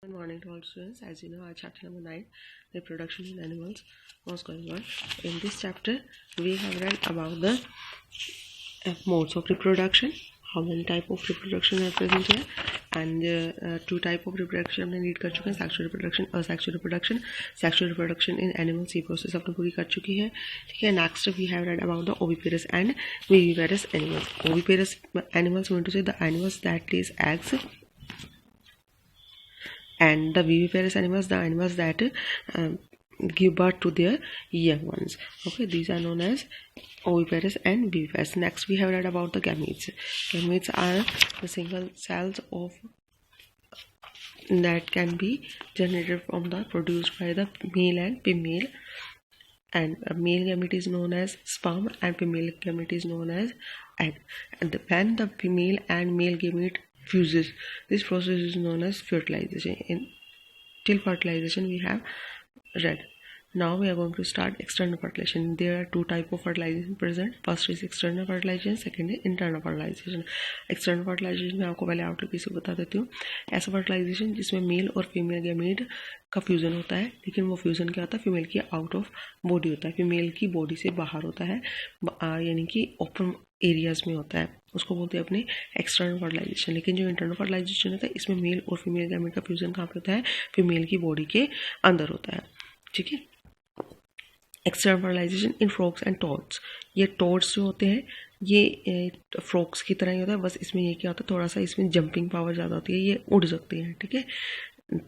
Good morning to all students. As you know, our chapter number 9, reproduction in animals, was going on. In this chapter, we have read about the modes of reproduction, how many type of reproduction are present here, and two type of reproduction हमने read कर चुके हैं, sexual reproduction, asexual reproduction. Sexual reproduction in animals ये process अपने पूरी कर चुकी है. ठीक है. Next we have read about the oviparous and viviparous animals. Oviparous animals mean to say the animals that lays eggs, and the viviparous animals, the animals that give birth to their young ones. Okay, these are known as oviparous and viviparous. Next we have read about the gametes. Gametes are the single cells of that can be generated from the produced by the male and female, and a male gamete is known as sperm and female gamete is known as egg. And when the female and male gamete fuses, this process is known as fertilization. Till fertilization we have read. Now we are going to start external fertilization. There are two type of fertilization present. First is external fertilization, second is internal fertilization. External fertilization में आपको पहले outlook इसे बता देती हूँ. ऐसा fertilization जिसमें mail और फीमेल गैमेट का फ्यूजन होता है, लेकिन वो फ्यूजन क्या होता है, फीमेल की आउट ऑफ बॉडी होता है, फीमेल की बॉडी से बाहर होता है, यानी कि ओपन एरियाज में होता है, उसको बोलते हैं अपने एक्सटर्नल फर्टिलाइजेशन. लेकिन जो इंटरनल फर्टिलाइजेशन होता है, इसमें मेल और फीमेल गैमेट का फ्यूजन कहाँ पे होता है, फीमेल की बॉडी के अंदर होता है. ठीक है. External fertilisation in frogs and toads. ये टोड्स जो होते हैं ये फ्रॉग्स की तरह ही होता है, बस इसमें ये क्या होता है, थोड़ा सा इसमें जंपिंग पावर ज़्यादा होती है, ये उड़ सकती हैं. ठीक है.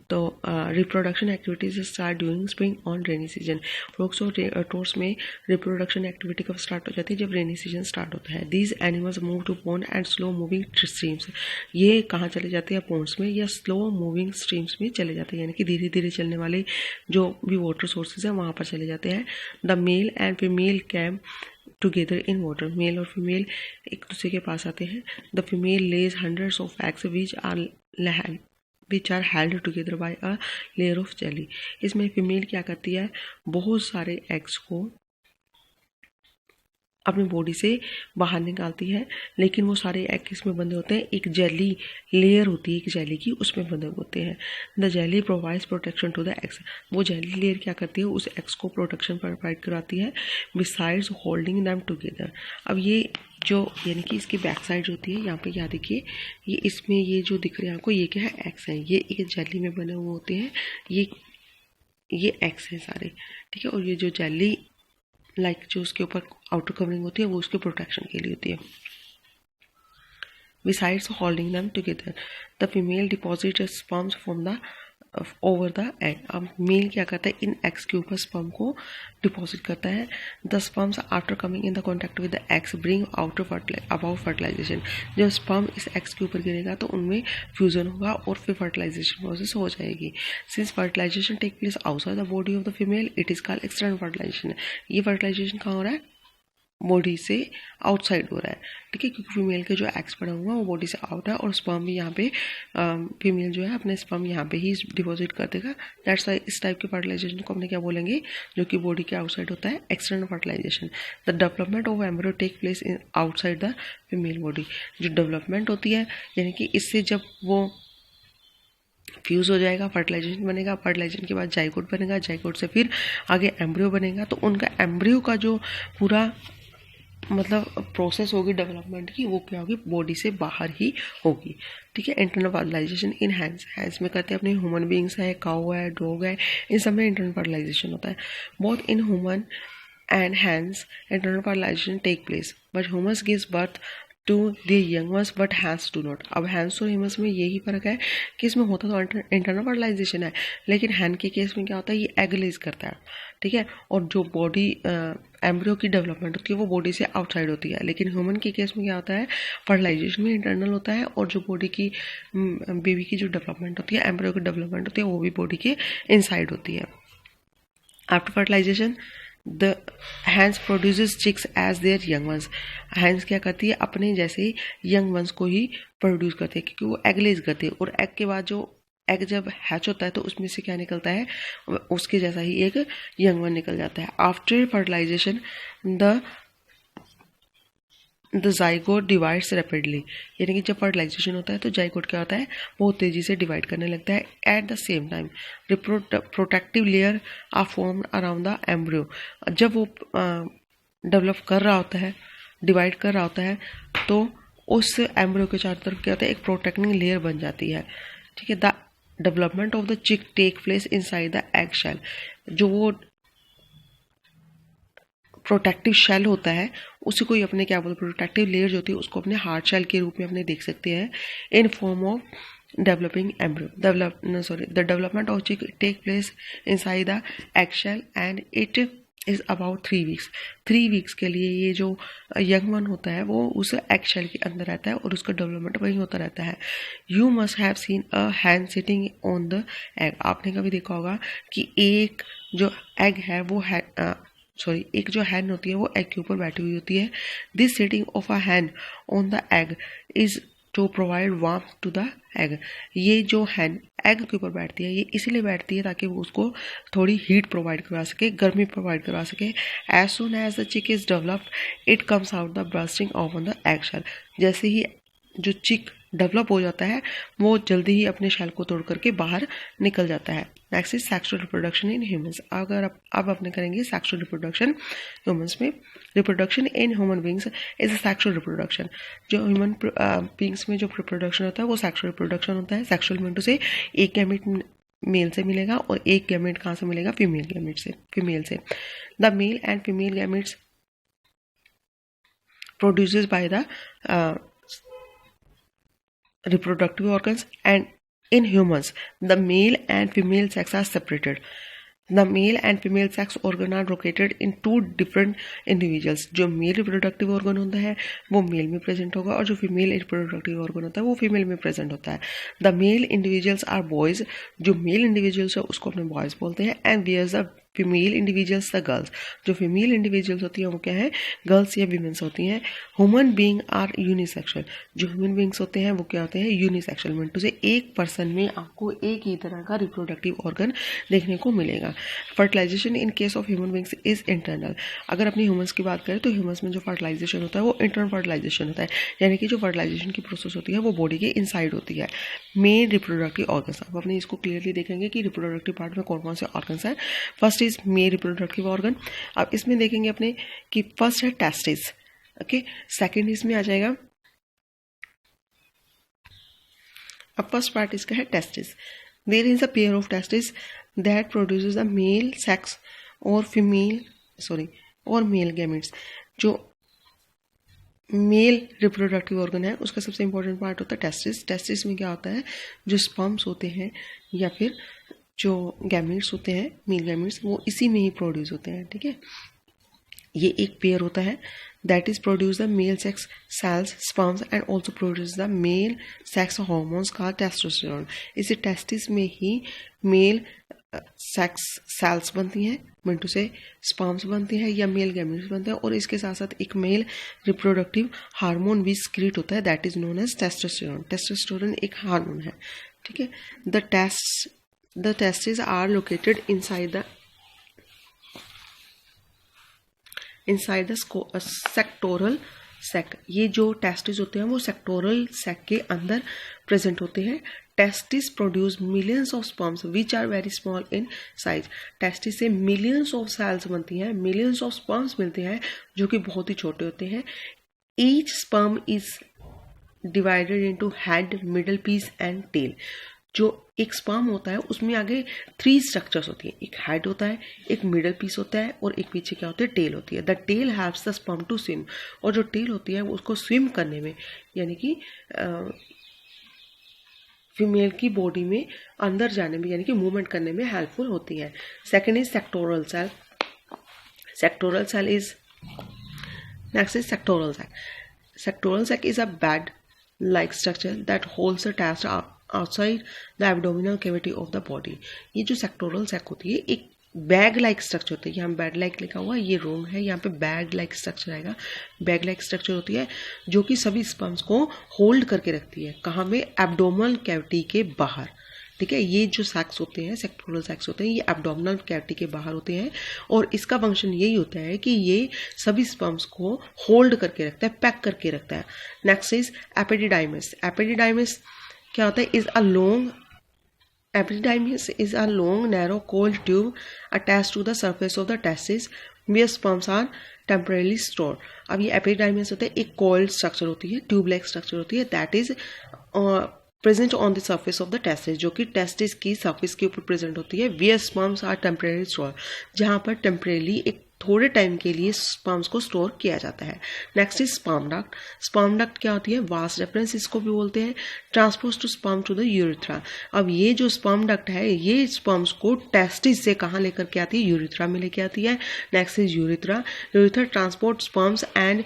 तो reproduction activities start during spring on rainy season. Frogs और टोड्स में रिप्रोडक्शन एक्टिविटी कब स्टार्ट हो जाती है, जब रेनी सीजन स्टार्ट होता है. These animals move to pond and slow moving streams. ये कहाँ चले जाते हैं, पॉन्ड्स में या स्लो मूविंग स्ट्रीम्स में चले जाते हैं, यानी कि धीरे धीरे चलने वाले जो भी वाटर सोर्सेज हैं वहाँ पर चले जाते हैं. The male and female came together in water. Male और फीमेल एक दूसरे के पास आते हैं. The female lays hundreds of eggs which are held together by a layer of jelly. इसमें फीमेल क्या करती है, बहुत सारे एग्स को अपनी बॉडी से बाहर निकालती है, लेकिन वो सारे एग किसमें बंधे होते हैं, एक जेली लेयर होती है एक जेली की, उसमें बंधे होते हैं. The jelly provides protection to the eggs. वो जेली लेयर क्या करती है, उस एग्स को प्रोटेक्शन प्रोवाइड कराती है, बिसाइड्स होल्डिंग देम टुगेदर. अब ये जो यानी कि इसकी बैक साइड होती है, यहाँ पे क्या देखिए, ये इसमें ये जो दिख रहे हैं आपको, ये क्या है, एग्स हैं. ये एक जेली में बने हुए होते हैं, ये एग्स हैं सारे. ठीक है. और ये जो जेली जो उसके ऊपर आउटर कवरिंग होती है, वो उसके प्रोटेक्शन के लिए होती है. Besides holding them together, the female deposits sperms from the over the egg. अब मेल क्या करता है, इन एग्स के ऊपर स्पर्म को डिपॉजिट करता है. The sperms after coming in the contact with the eggs bring about fertilization. जब स्पर्म इस एग्स के ऊपर गिरेगा तो उनमें फ्यूजन होगा और फिर फर्टिलाइजेशन प्रोसेस हो जाएगी. Since fertilization take place outside the body of the female, it is called external fertilization. ये फर्टिलाइजेशन कहाँ हो रहा है, बॉडी से आउटसाइड हो रहा है. ठीक है. क्योंकि फीमेल के जो एग्स पड़ा हुआ है वो बॉडी से आउट है, और स्पर्म भी यहाँ पे फीमेल जो है अपने स्पर्म यहाँ पे ही डिपॉजिट कर देगा. दैट्स वाई इस टाइप के फर्टिलाइजेशन को हमने क्या बोलेंगे, जो कि बॉडी के आउटसाइड होता है, external fertilization. The development of embryo take place in outside the female body. जो डेवलपमेंट होती है, यानी कि इससे जब वो फ्यूज हो जाएगा, फर्टिलाइजेशन बनेगा, फर्टिलाइजेशन के बाद जाइगोट बनेगा, जाइगोट से फिर आगे एम्ब्रियो बनेगा, तो उनका एम्ब्रियो का जो पूरा मतलब प्रोसेस होगी डेवलपमेंट की, वो क्या होगी, बॉडी से बाहर ही होगी. ठीक है. इंटरनल फर्टिलाइजेशन इन हैंड्स में करते हैं अपने ह्यूमन बींग्स है, काऊ है, डॉग है, इन सब में इंटरनल फर्टिलाइजेशन होता है. Both in human and hens internal fertilization take place, but humans gives birth to the young ones but hens do not. अब हैंड्स और ह्यूमन्स में यही फर्क है कि इसमें होता तो इंटरनल फर्टिलाइजेशन है, लेकिन हैंड के केस में क्या होता है, ये एग लेज करता है. ठीक है. और जो बॉडी एम्ब्रियो की डेवलपमेंट होती है वो बॉडी से आउटसाइड होती है, लेकिन ह्यूमन के केस में क्या होता है, फर्टिलाइजेशन में इंटरनल होता है, और जो बॉडी की बेबी की जो डेवलपमेंट होती है, एम्ब्रियो की डेवलपमेंट होती है, वो भी बॉडी के इनसाइड होती है. After fertilization the hands produces chicks as there young ones. Hands क्या करती है, अपने जैसे यंग वंस को ही प्रोड्यूस करती है, क्योंकि वो एग लेज करती है, और एग के बाद जो एग जब हैच होता है तो उसमें से क्या निकलता है, उसके जैसा ही एक यंग वन निकल जाता है. After fertilization the the zygote divides rapidly, यानी कि जब फर्टिलाइजेशन होता है तो जाइगोट क्या होता है, बहुत तेज़ी से डिवाइड करने लगता है. At the same time protective layer are formed around the embryo. जब वो डेवलप कर रहा होता है, डिवाइड कर रहा होता है, तो उस एम्ब्रियो के चारों तरफ क्या होता है, एक प्रोटेक्टिंग लेयर बन जाती है. ठीक है. The development of the chick take place inside the egg shell. जो वो प्रोटेक्टिव शेल होता है उसी को ही अपने क्या बोलते हैं, प्रोटेक्टिव लेयर जो होती है उसको अपने हार्ड शेल के रूप में अपने देख सकते हैं. In form of developing embryo. The development of chick take place inside the egg shell and it is about 3 weeks. 3 weeks के लिए ये जो यंग वन होता है वो उस एग शेल के अंदर रहता है और उसका डेवलपमेंट वहीं होता रहता है. You must have seen a hen sitting on the egg. आपने कभी देखा होगा कि एक जो एग है वो है एक जो हैन होती है वो एग के ऊपर बैठी हुई होती है. This sitting of a hen on the egg is to provide warmth to the egg. ये जो हैन एग के ऊपर बैठती है ये इसीलिए बैठती है ताकि वो उसको थोड़ी हीट प्रोवाइड करवा सके, गर्मी प्रोवाइड करवा सके. As soon as the chick is developed it comes out the bursting open the egg shell. जैसे ही जो चिक डेवलप हो जाता है वो जल्दी ही अपने शेल को तोड़ करके बाहर निकल जाता है. Next is sexual reproduction in humans. अगर अब अपने करेंगे सेक्सुअल रिप्रोडक्शन ह्यूमंस में. Reproduction in human beings is sexual reproduction. जो ह्यूमन बींग्स में जो रिप्रोडक्शन होता है वो सेक्सुअल रिप्रोडक्शन होता है. सेक्सुअल मीन टू से एक गैमेट मेल से मिलेगा और एक गैमेट कहाँ से मिलेगा, फीमेल गैमेट से, फीमेल से. The male and female gametes produces by the reproductive organs, and in humans the male and female sex are separated. The male and female sex organ are located in 2 different individuals. जो male reproductive organ होता है वो mail में present होगा और जो female reproductive organ होता है वो फीमेल में प्रेजेंट होता है. The male individuals are boys. जो मेल इंडिविजुअल्स है उसको अपने बॉयज बोलते हैं. And there the female individuals the girls. जो फीमेल इंडिविजुअल्स होती हैं वो क्या है, गर्ल्स या वीमेंस होती हैं. Human being are unisexual. जो ह्यूमन बीइंग्स होते हैं वो क्या होते हैं, यूनिसेक्सुअल. मीन टू से एक पर्सन में आपको एक ही तरह का रिप्रोडक्टिव ऑर्गन देखने को मिलेगा. Fertilization in case of human beings is internal. अगर अपनी ह्यूमंस की बात करें तो ह्यूमंस में जो फर्टिलाइजेशन होता है वो इंटरनल फर्टिलाइजेशन होता है, यानी कि जो फर्टिलाइजेशन की प्रोसेस होती है वो बॉडी के इनसाइड होती है. Main reproductive organs. अब अपने इसको क्लियरली देखेंगे कि रिप्रोडक्टिव पार्ट में कौन कौन से ऑर्गन्स हैं. First is male reproductive organ. अब इसमें देखेंगे अपने कि फर्स्ट है टेस्टिस. ओके. सेकंड इसमें आ जाएगा, अब फर्स्ट पार्ट इसका है testis. There is a pair of testis that produces a male sex और फीमेल और मेल गैमेट्स. जो मेल रिप्रोडक्टिव ऑर्गन है उसका सबसे इंपॉर्टेंट पार्ट होता है टेस्टिस. टेस्टिस में क्या होता है, जो स्पर्म्स होते हैं या फिर जो गैमेट्स होते हैं, मेल गैमेट्स, वो इसी में ही प्रोड्यूस होते हैं. ठीक है. ये एक पेयर होता है that is produce the male sex cells sperms and also produce the male sex hormones का टेस्टोस्टेरोन. इसी टेस्टिस में ही मेल सेक्स सेल्स बनती हैं, मिनटू से स्पर्म्स बनती हैं या मेल गैमेट्स बनते हैं, और इसके साथ साथ एक मेल रिप्रोडक्टिव हार्मोन भी सिक्रीट होता है that is known as testosterone. Testosterone एक हार्मोन है. ठीक है. The testes are located inside the sectoral sac. ये जो टेस्टिस होते हैं वो सेक्टोरल सैक के अंदर प्रेजेंट होते हैं. Testis produce millions of sperms which are very small in size. Testis से मिलियंस ऑफ सेल्स बनती हैं, मिलियंस ऑफ स्पर्म्स मिलते हैं जो कि बहुत ही छोटे होते हैं. Each sperm is divided into head, middle piece and tail. जो एक स्पर्म होता है उसमें आगे 3 स्ट्रक्चर्स होती है. एक हेड होता है, एक मिडल पीस होता है और एक पीछे क्या होती है, टेल होती है. The tail helps the sperm to swim. और जो टेल होती है वो उसको स्विम करने में, यानी कि फीमेल की बॉडी में अंदर जाने में, यानी कि मूवमेंट करने में हेल्पफुल होती है. Second is scrotal cell. Scrotal cell is next is scrotal sac. Scrotal sac is a bed like structure that holds the test outside the abdominal cavity of the body. ये जो sectoral sac होती है एक bag like structure होती है. यहाँ bag like लिखा हुआ है, ये रॉन्ग है, यहाँ पे बैग लाइक स्ट्रक्चर आएगा. बैग लाइक स्ट्रक्चर होती है जो कि सभी स्पर्म्स को होल्ड करके रखती है. कहाँ में, एब्डोमिनल कैविटी के बाहर. ठीक है। ये जो सैक्स होते हैं, सेक्टोरल सैक्स होते हैं, ये एब्डोमिनल कैविटी के बाहर होते हैं और इसका फंक्शन यही होता है कि ये सभी स्पर्म्स को होल्ड करके रखता है, पैक करके रखता है। Next is epididymis. एपिडिडाइमिस क्या होता है? Epididymis is a long, narrow, cold tube attached to the surface of the testis where sperms are temporarily stored. अब ये epididymis होता है, एक coiled structure होती है, tube-like structure होती है, that is present on the surface of the testis, जो कि testis की surface के ऊपर present होती है, where sperms are temporarily stored, जहाँ पर temporarily एक थोड़े टाइम के लिए स्पर्म्स को स्टोर किया जाता है। Next is sperm duct. Sperm duct क्या होती है? वास रेफरेंस इसको भी बोलते हैं। Transpose to sperm to the urethra. अब ये जो स्पर्म डक्ट है, ये स्पर्म्स को टेस्टिस से कहाँ लेकर के आती है? यूरिथ्रा में लेके आती है। Next is urethra. Urethra transport sperms and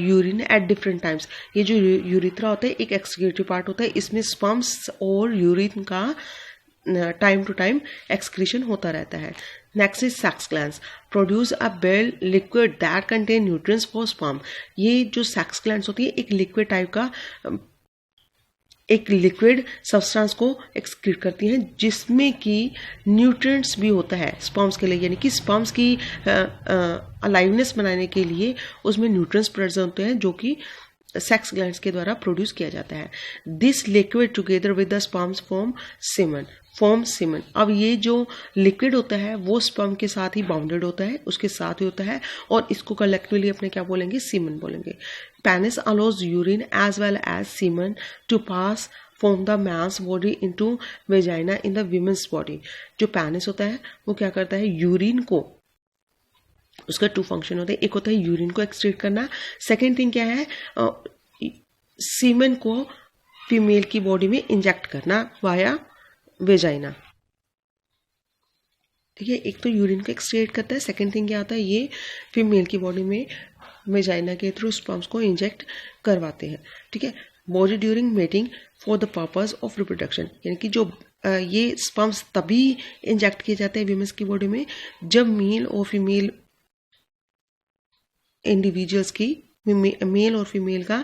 urine at different times. ये जो यूरिथ्रा होता है एक एक्सक्रीटरी पार्ट होता है, इसमें स्पर्म्स और यूरिन का टाइम टू टाइम एक्सक्रीशन होता रहता है। Next is sex glands produce a bell liquid that contain nutrients for sperm. ये जो सेक्स ग्लैंड्स होती है एक लिक्विड टाइप का एक लिक्विड सब्सटेंस को एक्सक्रीट करती हैं जिसमें कि न्यूट्रिएंट्स भी होता है स्पर्म्स के लिए, यानी कि स्पर्म्स की अलाइवनेस बनाने के लिए उसमें न्यूट्रिएंट्स प्रेजेंट होते हैं जो कि सेक्स ग्लैंड्स के द्वारा प्रोड्यूस किया जाता है। This liquid together with the sperms form semen. अब ये जो लिक्विड होता है वो स्पर्म के साथ ही बाउंडेड होता है, उसके साथ ही होता है और इसको कलेक्टिवली अपने क्या बोलेंगे? सीमन बोलेंगे। Penis allows urine as well as semen to pass from the man's body into vagina in the women's body. जो पेनिस होता है वो क्या करता है? यूरिन को, उसका 2 फंक्शन होते हैं, एक होता है यूरिन को एक्सक्रीट करना, सेकेंड थिंग क्या है? सीमन को फीमेल की बॉडी में इंजेक्ट करना वाया वेजाइना। ठीक है, एक तो यूरिन को एक्सक्रीट करता है, सेकेंड थिंग क्या होता है? ये फीमेल की बॉडी में वेजाइना के थ्रू स्पर्म्स को इंजेक्ट करवाते हैं। ठीक है। Body during mating for the purpose of reproduction, यानी कि जो ये स्पर्म्स तभी इंजेक्ट किए जाते हैं वीमेंस की बॉडी में जब मेल और फीमेल इंडिविजुअल्स की, मेल और फीमेल का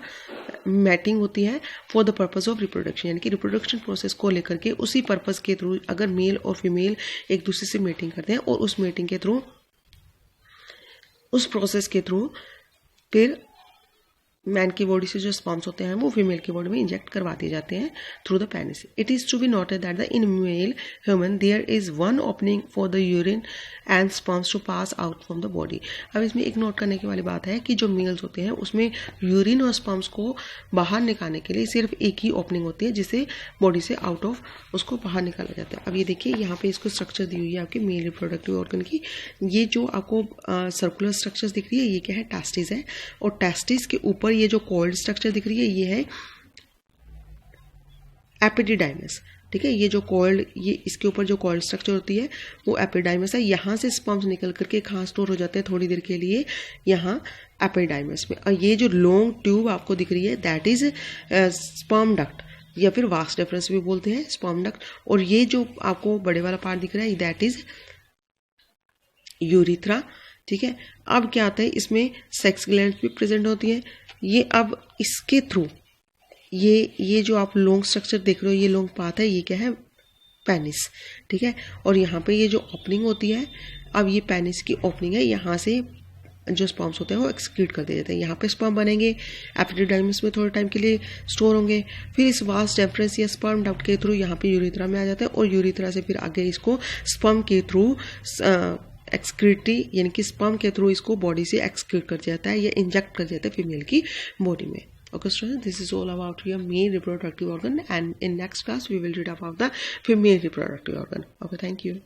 मैटिंग होती है for the purpose of reproduction, यानी कि रिप्रोडक्शन प्रोसेस को लेकर के उसी पर्पस के थ्रू अगर मेल और फीमेल एक दूसरे से मेटिंग करते हैं और उस मेटिंग के थ्रू, उस प्रोसेस के थ्रू फिर मैन की बॉडी से जो स्पर्म्स होते हैं वो फीमेल की बॉडी में इंजेक्ट करवा दिए जाते हैं through the penis. It is to be noted that the in male human there is one opening for the urine and sperms to pass out from the body. अब इसमें एक note करने की वाली बात है कि जो मेल्स होते हैं उसमें यूरिन और स्पर्म्स को बाहर निकालने के लिए सिर्फ एक ही ओपनिंग होती है जिसे बॉडी से आउट ऑफ उसको बाहर निकाला जाता है। अब ये देखिए यहाँ पे इसको स्ट्रक्चर दी हुई है आपके मेल रिप्रोडक्टिव ऑर्गन की। ये जो आपको सर्कुलर स्ट्रक्चर्स दिख रही है ये क्या है? टेस्टिस है, और टेस्टिस के ऊपर ये जो कॉइल्ड स्ट्रक्चर दिख रही है ये है एपिडिडाइमिस। ठीक है, ये जो कॉइल्ड, ये इसके ऊपर जो कॉइल्ड स्ट्रक्चर होती है वो एपिडाइमिस है। यहाँ से स्पर्म्स निकल करके कहाँ स्टोर हो जाते हैं थोड़ी देर के लिए? यहाँ एपिडाइमिस में। और ये जो लॉन्ग ट्यूब आपको दिख रही है दैट इज स्पर्म डक्ट या फिर वास डिफरेंस भी बोलते हैं स्पर्म डक्ट। और ये जो आपको बड़े वाला पार्ट दिख रहा है दैट इज यूरिथ्रा। ठीक है, अब क्या आता है इसमें सेक्स ग्लैंड भी प्रेजेंट होती है। ये अब इसके थ्रू ये जो आप लॉन्ग स्ट्रक्चर देख रहे हो ये लॉन्ग पाथ है, ये क्या है? पेनिस। ठीक है, और यहाँ पे ये जो ओपनिंग होती है, अब ये पेनिस की ओपनिंग है, यहाँ से जो स्पर्म्स होते हैं वो एक्सक्रीट कर दिए जाते हैं। यहाँ पे स्पर्म बनेंगे, एपिडिडाइमिस में थोड़े टाइम के लिए स्टोर होंगे, फिर इस वास डेफरेंस या स्पर्म डक्ट के थ्रू यहाँ पे यूरिथ्रा में आ जाता है और यूरिथ्रा से फिर आगे इसको स्पर्म के थ्रू एक्सक्रीटी यानी कि स्पर्म के थ्रू इसको बॉडी से एक्सक्रीट कर जाता है या इंजेक्ट कर जाता है फीमेल की बॉडी में। Okay students, this is all about your male reproductive organ, and in next class we will read about the female reproductive organ. Okay, thank you.